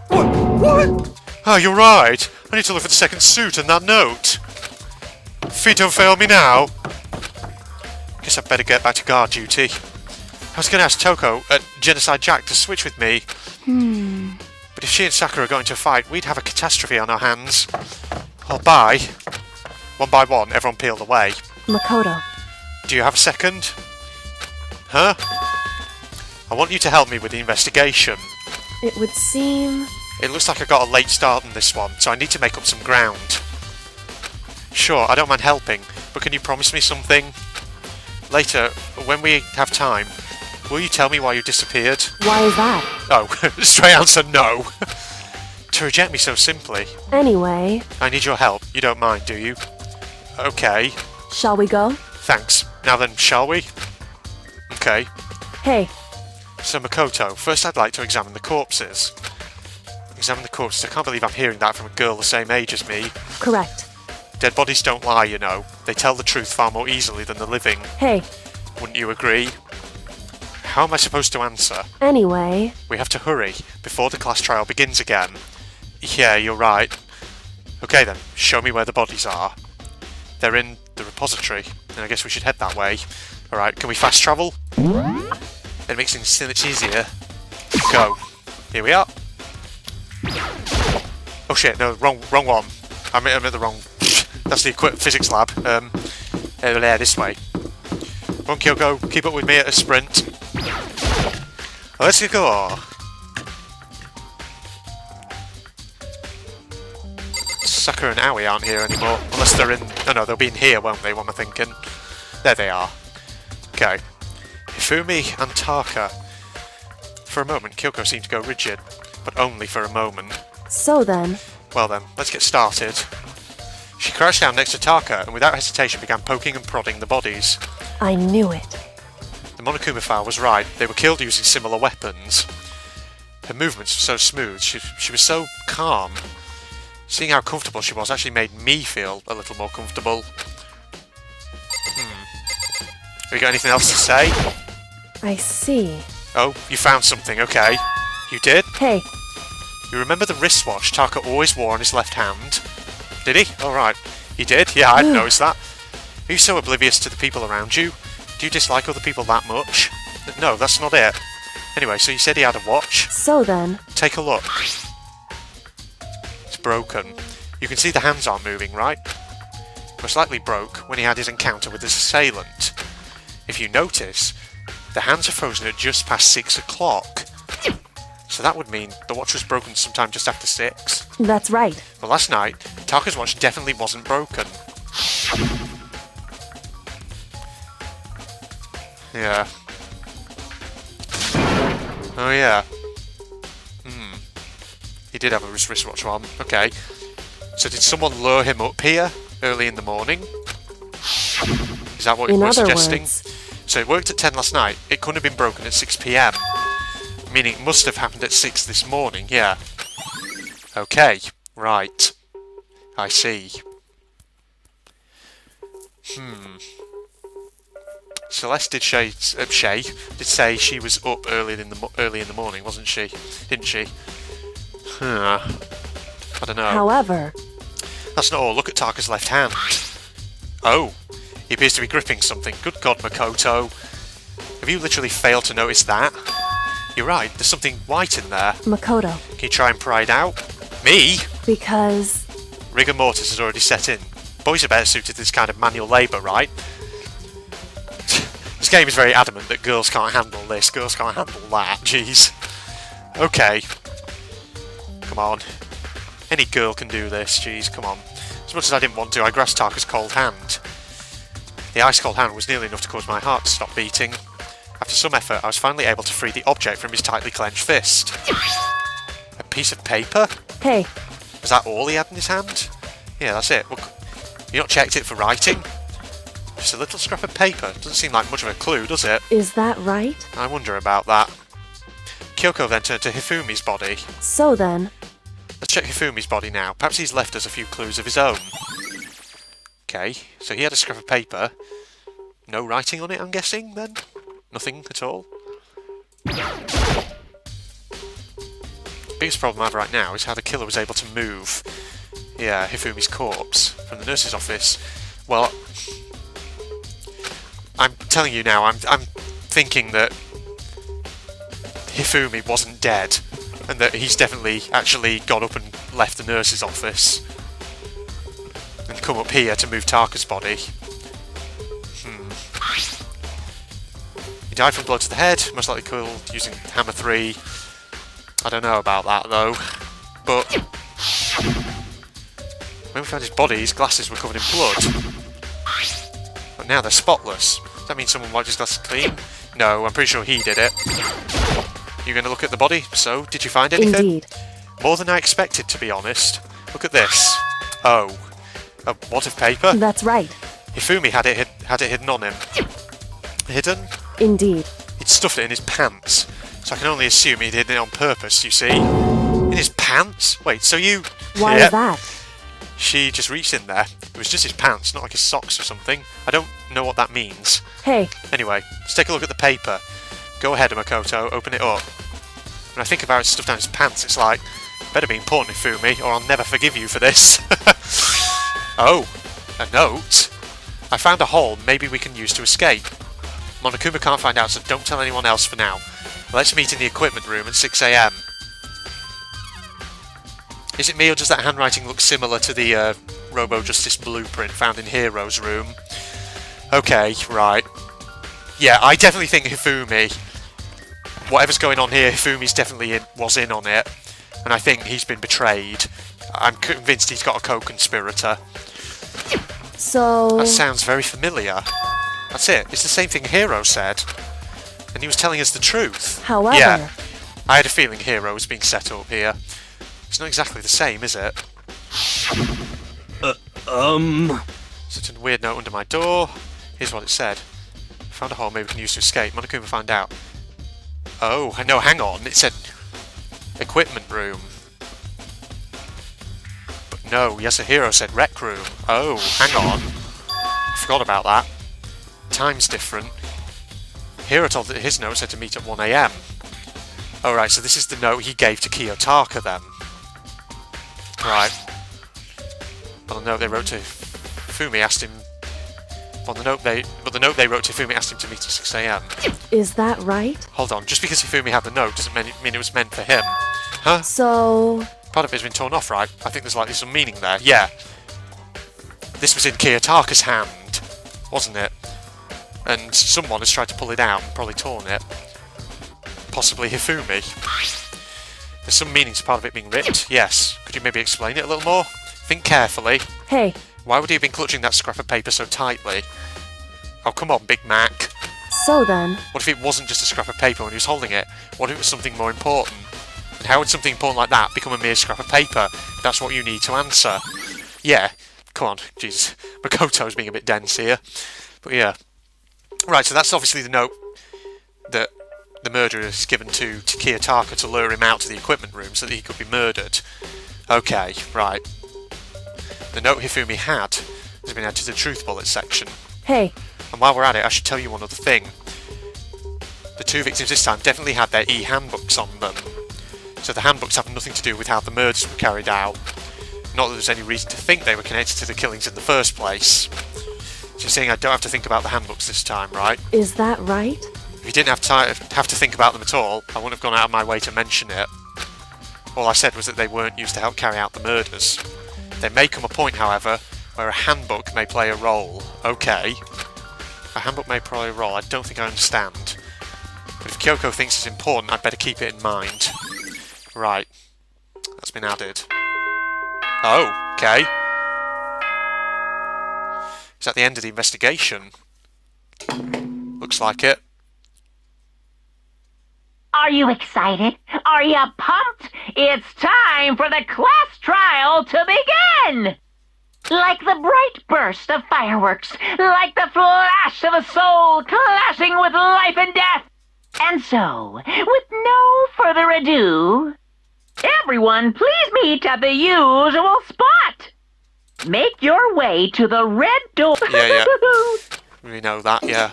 What? Oh, you're right. I need to look for the second suit and that note. Feet don't fail me now. Guess I'd better get back to guard duty. I was going to ask Toko at Genocide Jack to switch with me. But if she and Sakura got into a fight, we'd have a catastrophe on our hands. Oh, bye. One by one, everyone peeled away. Makoto. Do you have a second? Huh? I want you to help me with the investigation. It would seem... It looks like I got a late start on this one, so I need to make up some ground. Sure, I don't mind helping, but can you promise me something? Later, when we have time, will you tell me why you disappeared? Why is that? Oh, straight answer, no. To reject me so simply. Anyway, I need your help. You don't mind, do you? Okay. shall we go? Thanks. Now then, shall we? Okay. Hey, So Makoto, first I'd like to examine the corpses. Examine the corpses? I can't believe I'm hearing that from a girl the same age as me. correct. Dead bodies don't lie, you know. They tell the truth far more easily than the living. Hey, Wouldn't you agree? How am I supposed to answer? anyway, We have to hurry, before the class trial begins again. Yeah, you're right. Okay then, show me where the bodies are. They're in the repository, and I guess we should head that way. Alright, can we fast travel? It makes things so much easier. Go. Here we are. Oh shit, no, wrong one. I'm at the wrong... That's the physics lab. There, this way. Come on, Kyoko, keep up with me at a sprint. Let's go. Sakura and Aoi aren't here anymore, unless they're in... Oh no, they'll be in here, won't they, what am I thinking? There they are. Okay. Hifumi and Taka. For a moment, Kyoko seemed to go rigid, but only for a moment. so then, Well then, let's get started. She crouched down next to Taka and without hesitation began poking and prodding the bodies. I knew it. The Monokuma file was right, they were killed using similar weapons. Her movements were so smooth, she was so calm. Seeing how comfortable she was actually made me feel a little more comfortable. Have you got anything else to say? I see. Oh, you found something, okay. You did? Hey, You remember the wristwatch Taka always wore on his left hand? Did he? Oh right. He did? Yeah, I'd noticed that. Are you so oblivious to the people around you? Do you dislike other people that much? No, that's not it. Anyway, so you said he had a watch? so then, Take a look. It's broken. You can see the hands aren't moving, right? Most likely broke when he had his encounter with his assailant. If you notice, the hands are frozen at just past 6 o'clock. So that would mean the watch was broken sometime just after 6. that's right. But last night, Taka's watch definitely wasn't broken. Yeah. Oh yeah. He did have a wristwatch on. Okay. So did someone lure him up here early in the morning? Is that what In we're other suggesting? words, So it worked at 10 last night. It couldn't have been broken at 6 PM. Meaning it must have happened at 6 this morning, yeah. Okay, right. I see. Celeste did say she was up early in the morning, wasn't she? Didn't she? I don't know. However, That's not all. Look at Tarka's left hand. Oh, he appears to be gripping something. Good God, Makoto. Have you literally failed to notice that? You're right, there's something white in there. Makoto, Can you try and pry it out? Me? because Rigor mortis has already set in. Boys are better suited to this kind of manual labour, right? This game is very adamant that girls can't handle this, girls can't handle that. Jeez. Okay. Come on. Any girl can do this, jeez, come on. As much as I didn't want to, I grasped Tarka's cold hand. The ice-cold hand was nearly enough to cause my heart to stop beating. After some effort, I was finally able to free the object from his tightly clenched fist. A piece of paper? hey, Was that all he had in his hand? Yeah, that's it. Look, you not checked it for writing? Just a little scrap of paper. Doesn't seem like much of a clue, does it? is that right? I wonder about that. Kyoko then turned to Hifumi's body. So then, Let's check Hifumi's body now. Perhaps he's left us a few clues of his own. Okay, so he had a scrap of paper. No writing on it, I'm guessing, then? Nothing at all? Biggest problem I have right now is how the killer was able to move, yeah, Hifumi's corpse from the nurse's office. Well, I'm telling you now, I'm thinking that Hifumi wasn't dead, and that he's definitely actually got up and left the nurse's office and come up here to move Tarka's body. He died from blow to the head, most likely killed using hammer 3. I don't know about that though, but when we found his body, his glasses were covered in blood. But now they're spotless. Does that mean someone wiped his glasses clean? No, I'm pretty sure he did it. You going to look at the body? So, did you find anything? indeed. More than I expected, to be honest. Look at this. Oh, a wad of paper? That's right. Hifumi had it hidden on him. Hidden? Indeed. He'd stuffed it in his pants, so I can only assume he'd hidden it on purpose, you see. In his pants? Wait, so you... Why Yep. is that? She just reached in there. It was just his pants, not like his socks or something. I don't know what that means. Hey, Anyway, let's take a look at the paper. Go ahead, Makoto, open it up. When I think about it stuffed down his pants, it's like, better be important, Hifumi, or I'll never forgive you for this. Oh, a note. I found a hole maybe we can use to escape. Monokuma can't find out, so don't tell anyone else for now. Let's meet in the equipment room at 6 AM. Is it me, or does that handwriting look similar to the Robo-Justice blueprint found in Hero's room? Okay, right. Yeah, I definitely think Hifumi, whatever's going on here, Hifumi's definitely was in on it. And I think he's been betrayed. I'm convinced he's got a co-conspirator. so... That sounds very familiar. That's it. It's the same thing Hero said. And he was telling us the truth. However... Yeah. I had a feeling Hero was being set up here. It's not exactly the same, is it? Such a weird note under my door. Here's what it said. Found a hole maybe we can use to escape. Monokuma find out. Oh, no, hang on. It said equipment room. But no, Yasuhiro said rec room. Oh, hang on. I forgot about that. Time's different. Hiro told that his note said to meet at 1 AM. Oh, right, so this is the note he gave to Kiyotaka then. Right. Well, the note they wrote to Fumi asked him... Well, the note they wrote to Hifumi asked him to meet at 6 AM. Is that right? Hold on, just because Hifumi had the note doesn't mean it was meant for him. Huh? So... Part of it's been torn off, right? I think there's likely some meaning there. Yeah. This was in Kiyotaka's hand, wasn't it? And someone has tried to pull it out and probably torn it. Possibly Hifumi. There's some meaning to part of it being ripped. Yes. Could you maybe explain it a little more? Think carefully. Hey, Why would he have been clutching that scrap of paper so tightly? Oh, come on, Big Mac. so then... What if it wasn't just a scrap of paper when he was holding it? What if it was something more important? And how would something important like that become a mere scrap of paper? That's what you need to answer. Yeah. Come on, Jesus. Makoto's being a bit dense here. But yeah. Right, so that's obviously the note that the murderer has given to Kiyotaka to lure him out to the equipment room so that he could be murdered. Okay, right. The note Hifumi had has been added to the truth bullet section. Hey, And while we're at it, I should tell you one other thing. The two victims this time definitely had their e-handbooks on them. So the handbooks have nothing to do with how the murders were carried out. Not that there's any reason to think they were connected to the killings in the first place. So you're saying I don't have to think about the handbooks this time, right? is that right? If you didn't have to think about them at all, I wouldn't have gone out of my way to mention it. All I said was that they weren't used to help carry out the murders. There may come a point, however, where a handbook may play a role. Okay. A handbook may play a role. I don't think I understand. But if Kyoko thinks it's important, I'd better keep it in mind. Right. That's been added. Oh, okay. Is that the end of the investigation? Looks like it. Are you excited? Are you pumped? It's time for the class trial to begin! Like the bright burst of fireworks, like the flash of a soul clashing with life and death. And so, with no further ado, everyone please meet at the usual spot. Make your way to the red door. Yeah. We know that, yeah.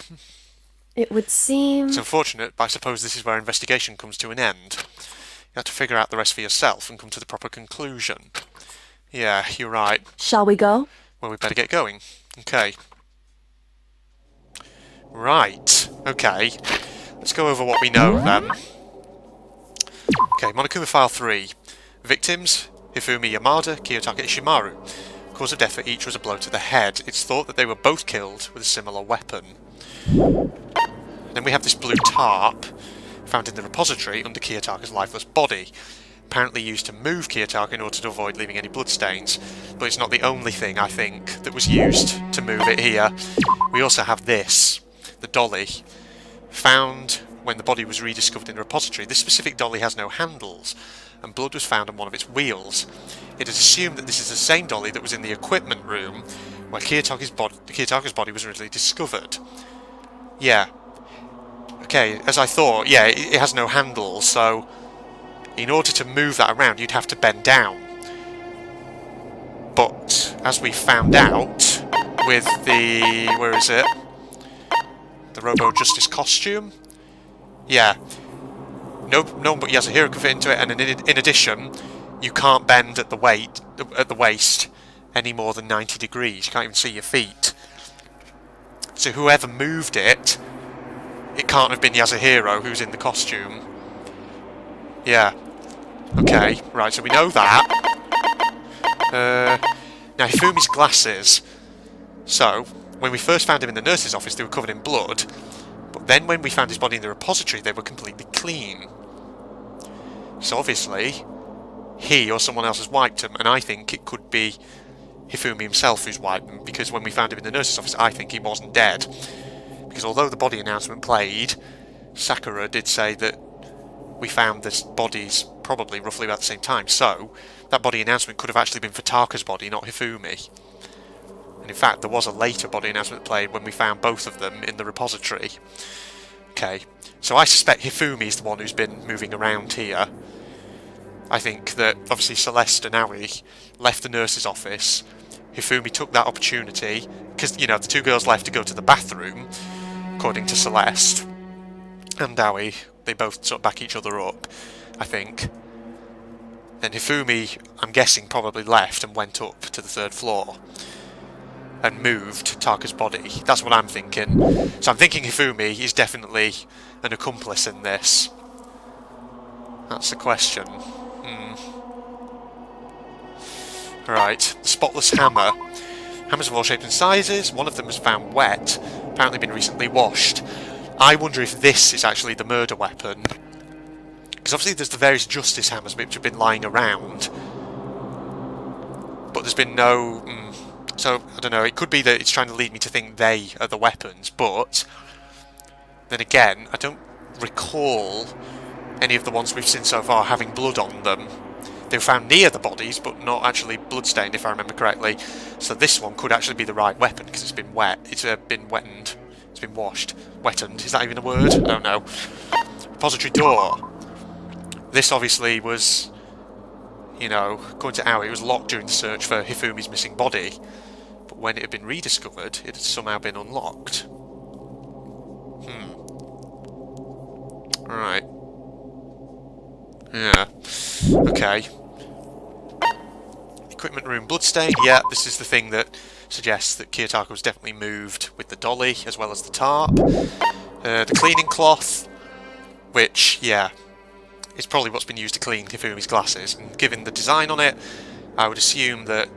It would seem... It's unfortunate, but I suppose this is where investigation comes to an end. You have to figure out the rest for yourself and come to the proper conclusion. Yeah, you're right. Shall we go? Well, we better get going. Okay. Right. Okay. Let's go over what we know then. Okay, Monokuma File 3. Victims: Hifumi Yamada, Kiyotaka Ishimaru. Cause of death for each was a blow to the head. It's thought that they were both killed with a similar weapon. Then we have this blue tarp, found in the repository under Kiyotaka's lifeless body. Apparently used to move Kiyotaka in order to avoid leaving any bloodstains. But it's not the only thing, I think, that was used to move it here. We also have this, the dolly. Found when the body was rediscovered in the repository. This specific dolly has no handles, and blood was found on one of its wheels. It is assumed that this is the same dolly that was in the equipment room where Kiyotaka's body was originally discovered. Yeah. Okay, as I thought, yeah, it has no handles, so in order to move that around, you'd have to bend down. But, as we found out, with the... where is it? The Robo-Justice costume? Yeah. No one but Yasuhiro can fit into it, and in addition, you can't bend at the waist any more than 90 degrees. You can't even see your feet. So whoever moved it, it can't have been Yasuhiro who's in the costume. Yeah. Okay, right, so we know that. Now, Hifumi's glasses. So, when we first found him in the nurse's office, they were covered in blood. But then when we found his body in the repository, they were completely clean. So obviously, he or someone else has wiped them, and I think it could be Hifumi himself who's wiped them, because when we found him in the nurse's office, I think he wasn't dead. Because although the body announcement played, Sakura did say that we found this bodies probably roughly about the same time, so that body announcement could have actually been for Taka's body, not Hifumi. And in fact, there was a later body announcement played when we found both of them in the repository. Okay, so I suspect Hifumi is the one who's been moving around here. I think that, obviously, Celeste and Aoi left the nurse's office. Hifumi took that opportunity, because, you know, the two girls left to go to the bathroom, according to Celeste. And Aoi, they both sort of back each other up, I think. Then Hifumi, I'm guessing, probably left and went up to the third floor and moved Taka's body. That's what I'm thinking. So I'm thinking Hifumi is definitely an accomplice in this. That's the question. Right, spotless hammer. Hammers of all shapes and sizes. One of them was found wet, apparently been recently washed. I wonder if this is actually the murder weapon. Because obviously there's the various justice hammers which have been lying around. But there's been no... So, I don't know, it could be that it's trying to lead me to think they are the weapons, but then again, I don't recall any of the ones we've seen so far having blood on them. They were found near the bodies, but not actually bloodstained, if I remember correctly. So this one could actually be the right weapon, because it's been wet. It's been wetted. It's been washed. Wettened, is that even a word? I don't know. Repository door. This obviously was, you know, according to Aoi, it was locked during the search for Hifumi's missing body. But when it had been rediscovered, it had somehow been unlocked. Right. Yeah. Okay. Equipment room bloodstain. Yeah, this is the thing that suggests that Kiyotaka was definitely moved with the dolly as well as the tarp. The cleaning cloth, which, yeah, is probably what's been used to clean Hifumi's glasses. And given the design on it, I would assume that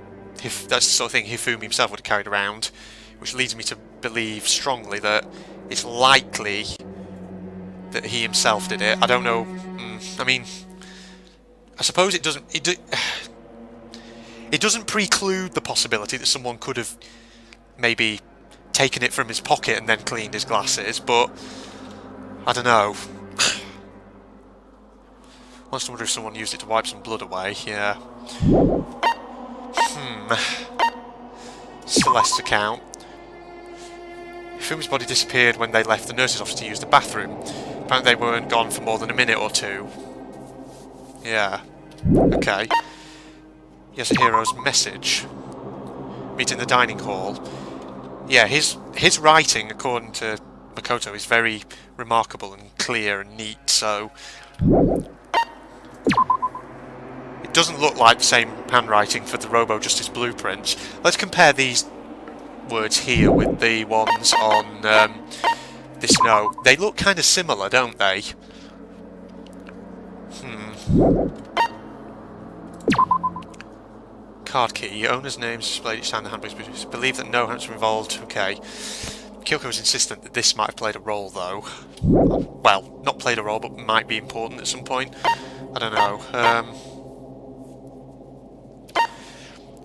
if that's the sort of thing Hifumi himself would have carried around, which leads me to believe strongly that it's likely that he himself did it. I don't know. I mean, I suppose it doesn't. It doesn't preclude the possibility that someone could have maybe taken it from his pocket and then cleaned his glasses, but I don't know. I just wonder if someone used it to wipe some blood away. Yeah. Celeste's account. Hifumi's body disappeared when they left the nurse's office to use the bathroom. Apparently they weren't gone for more than a minute or two. Yeah. Okay. Yasuhiro's message. Meet in the dining hall. Yeah, his writing, according to Makoto, is very remarkable and clear and neat, so it doesn't look like the same handwriting for the Robo-Justice blueprint. Let's compare these words here with the ones on this note. They look kind of similar, don't they? Card key. Owner's names displayed each time the handbook was believed that no hands were involved. Okay. Kyoko was insistent that this might have played a role, though. Well, not played a role, but might be important at some point. I don't know.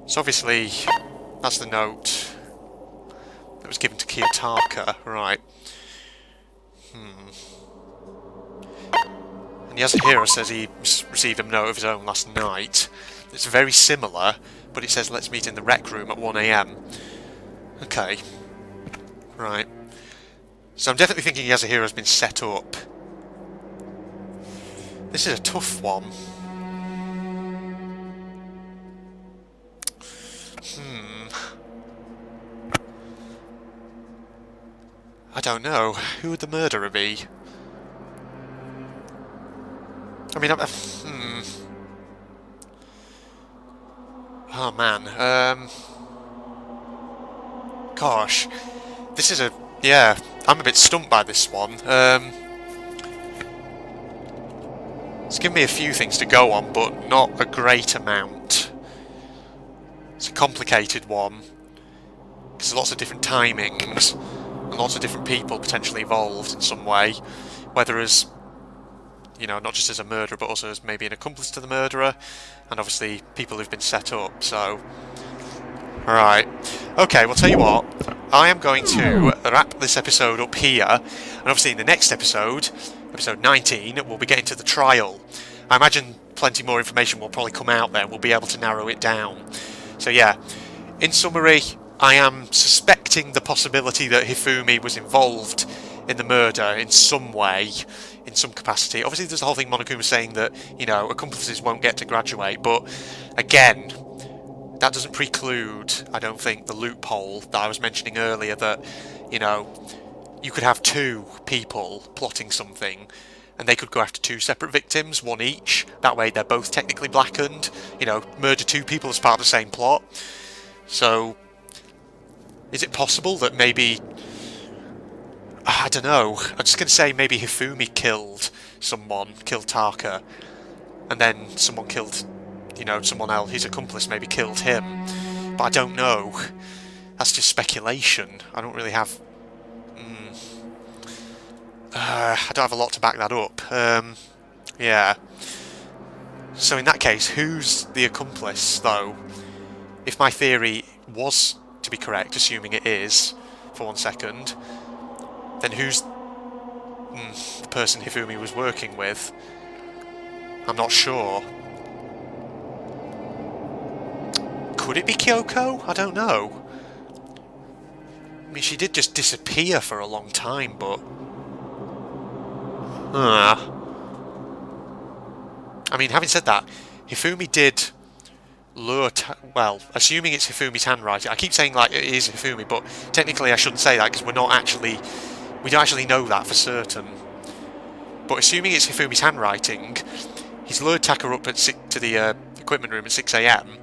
So obviously, that's the note that was given to Kiyotaka. Right. And Yasuhiro says he received a note of his own last night. It's very similar, but it says let's meet in the rec room at 1 AM. Okay. Right. So I'm definitely thinking Yasuhiro's been set up. This is a tough one. I don't know. Who would the murderer be? I mean, oh man. Gosh. This is a... Yeah, I'm a bit stumped by this one. It's given me a few things to go on, but not a great amount. It's a complicated one. There's lots of different timings, and lots of different people potentially involved in some way. Whether as, you know, not just as a murderer, but also as maybe an accomplice to the murderer, and obviously people who've been set up, so... Alright. Okay, well, tell you what, I am going to wrap this episode up here, and obviously in the next episode, episode 19, we'll be getting to the trial. I imagine plenty more information will probably come out then, we'll be able to narrow it down. So yeah, in summary, I am suspecting the possibility that Hifumi was involved in the murder in some way, in some capacity. Obviously there's the whole thing Monokuma saying that, you know, accomplices won't get to graduate, but again, that doesn't preclude, I don't think, the loophole that I was mentioning earlier that, you know, you could have two people plotting something and they could go after two separate victims, one each. That way they're both technically blackened, you know, murder two people as part of the same plot. So, is it possible that maybe... I don't know. I'm just going to say maybe Hifumi killed someone, killed Taka, and then someone killed... you know, someone else, his accomplice maybe killed him. But I don't know. That's just speculation. I don't really have... I don't have a lot to back that up. Yeah. So in that case, who's the accomplice, though? If my theory was to be correct, assuming it is, for 1 second, then who's the person Hifumi was working with? I'm not sure. Could it be Kyoko? I don't know. I mean, she did just disappear for a long time, but... I mean, having said that, Hifumi did lure... well, assuming it's Hifumi's handwriting. I keep saying, like, it is Hifumi, but technically I shouldn't say that, because we're not actually... we don't actually know that for certain. But assuming it's Hifumi's handwriting, he's lured Taka up to the equipment room at 6 AM.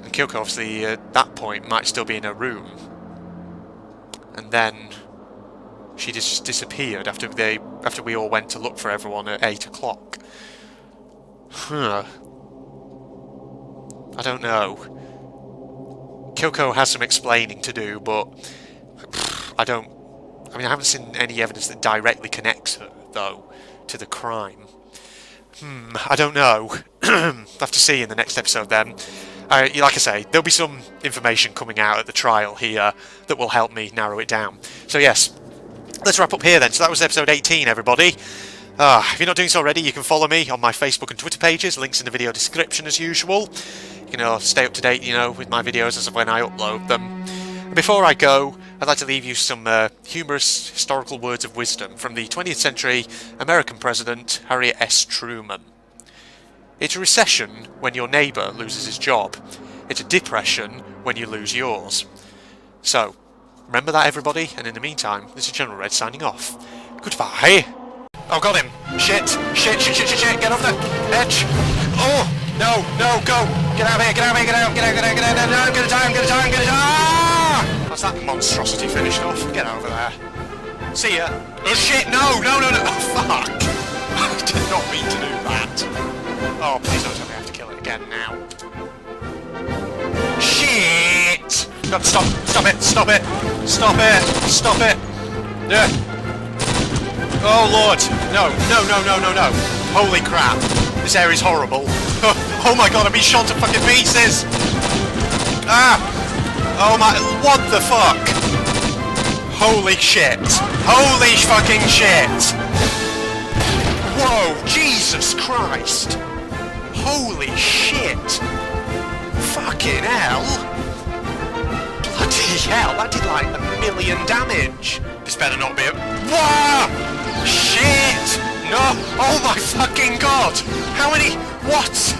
And Kyoko, obviously, at that point, might still be in her room. And then she just disappeared after we all went to look for everyone at 8 o'clock. I don't know. Kyoko has some explaining to do, but I haven't seen any evidence that directly connects her, though, to the crime. I don't know. I'll have to see in the next episode then. Like I say, there'll be some information coming out at the trial here that will help me narrow it down. So yes, let's wrap up here then. So that was episode 18, everybody. If you're not doing so already, you can follow me on my Facebook and Twitter pages. Links in the video description as usual. You can stay up to date, with my videos as of when I upload them. And before I go, I'd like to leave you some humorous historical words of wisdom from the 20th century American President Harry S. Truman. It's a recession when your neighbour loses his job. It's a depression when you lose yours. So, remember that, everybody, and in the meantime, this is General Red signing off. Goodbye. Oh, got him. Shit, get off the edge. Oh, no, go. Get out of here, get out, no, I'm gonna die. Ah! That's that monstrosity finished off. Get over there. See ya. Oh, shit, no. Oh, fuck. I did not mean to do that. Oh, please don't tell me I have to kill it again now. Shit! God, stop it! Yeah. Oh, Lord! No. Holy crap. This area's horrible. Oh my god, I'm being shot to fucking pieces! Ah! Oh my... what the fuck? Holy shit. Holy fucking shit! Whoa, Jesus Christ! Holy shit! Fucking hell! Bloody hell, that did like 1,000,000 damage! This better not be a... Whoa! Shit! No! Oh my fucking god! How many... what?